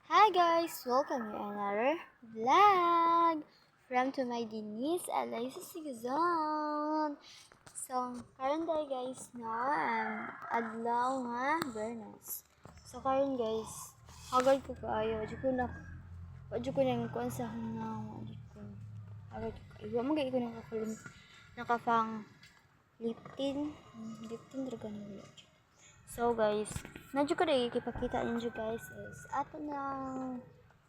Hi guys! Welcome to another vlog from to my Denise Eliza Sigazon. So, karon tayo guys, no? Adlaw nga Bernas. So, karon guys, hagad ko kaayo. Wadyo ko nang kuan sa hungaw. Wadyo ko. Hagad ko kaayo. Iwa mga ko nakakulim. Nakafang liptin. Liptin talaga na wala. So guys, nadyo ko na ikipakita ninyo guys is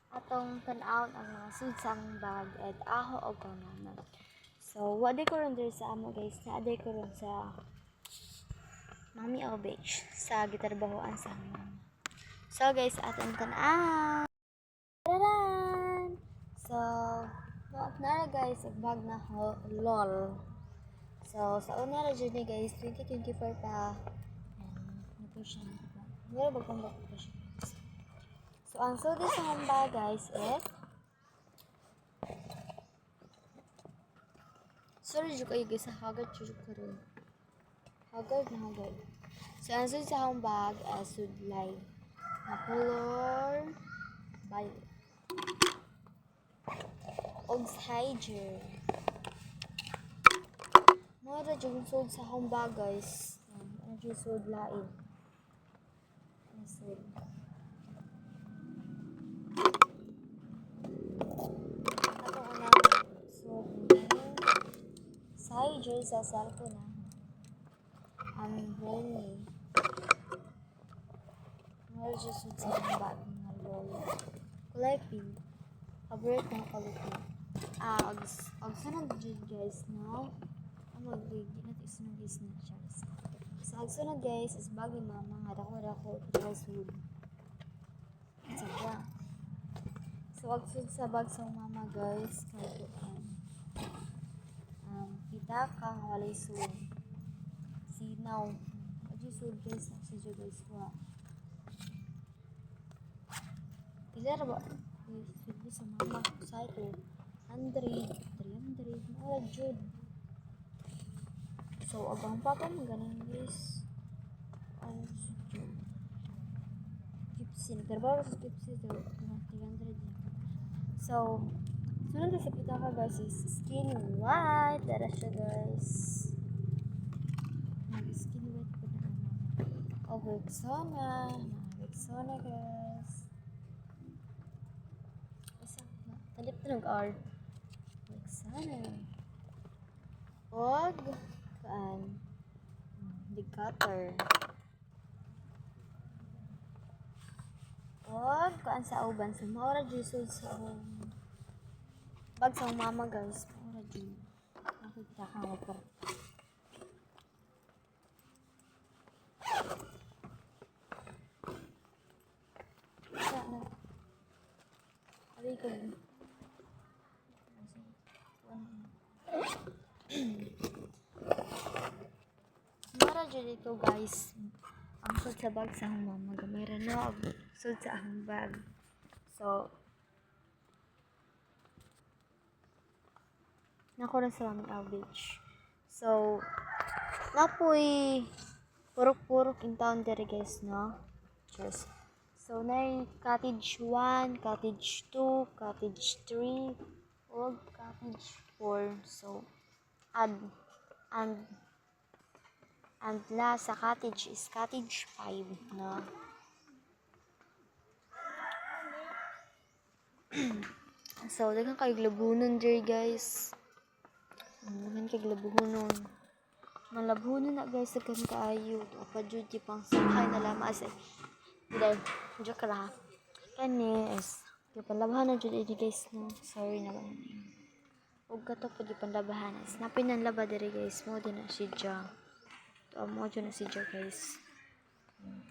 atong tan-awon ang mga sudsang bag at aho o kanana. So, wade ko ron diri sa amo guys, naaday ko ron sa Mami O Beach sa gitarbahoan sa mama. So guys, atong tan-aw. Taran! So, nara guys, ang bag na lol. So, sa una ra jud ni guys, 2024 pa. Siya. Meron ba kong bakit siya? So, ang sulit sa hamba guys is sorry juga kayo guys, hagad jud ko rin. Hagad na hagad. So, ang sulit sa hamba ay sudlay na color violet. Ogs higer. Mara jud sulit sa hamba guys. Ano jud sudlain. Higer sa cellphone na. Ang honey. Meron siya sa bag ng lolo. Kulay pink. Favorite ng kulay pink. Og sunod dyan guys, no? Ang mag-ligi natin isunod guys na siya. So, ang sunod guys is bag ni mama nga dako-dako guys wood. So, ang sunod sa bag sa mama guys, pitaka nga walay sud. Sinaw. Adi sud guys, sa guys wa. Pila ra ba? Sud sa mama sa ito. 100, 300, mara jud. So, abang papa mo ganun guys. Ano siya? Gipsy. Nagtrabaho sa Gipsy. 300. So, sunod sa pitaka guys is skin white. Dara siya guys. Skin white po na ano. O, Rexona. Rexona guys. Isa na. Talip na nag-R. Rexona. Og cutter. Og kuan sa uban sa maura jud sa bag sa mama guys. Maura jud. Nakita ka mo pa. Sana. Ari ko. Mara jud ito guys. Ang sud sa bag sa akong mama gamay ra no sud sa akong bag. So nako na sa Mami O Beach. So napoy purok-purok in town dere guys no. Cheers. So nay cottage 1, cottage 2, cottage 3, ug cottage 4. So and last sa cottage is cottage 5 na. So, daghang kay labunon diri guys. Daghang kay labunon. Malabhunon na guys sa kan kaayo. Pa jud pang sakay na lama sa. Dai, joke ra. Kani is palabhan na jud ini guys no. Sorry na lang. Ug kato pud panlabahan is napin laba diri guys mo din na siya. Mo dyan na si Joe guys.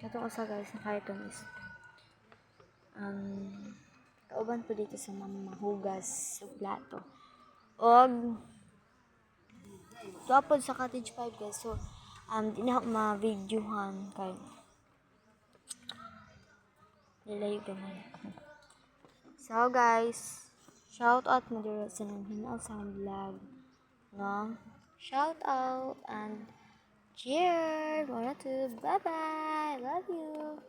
Katong usa guys na kahit is kauban po dito sa mga mahugas sa plato. Og tuwapod sa cottage 5 guys. So di na ako ma-videohan kay nilayo gamay. So guys, shout out mo dito sa nanghinaw sa vlog. No? Shout out and cheers! Bye bye! Love you!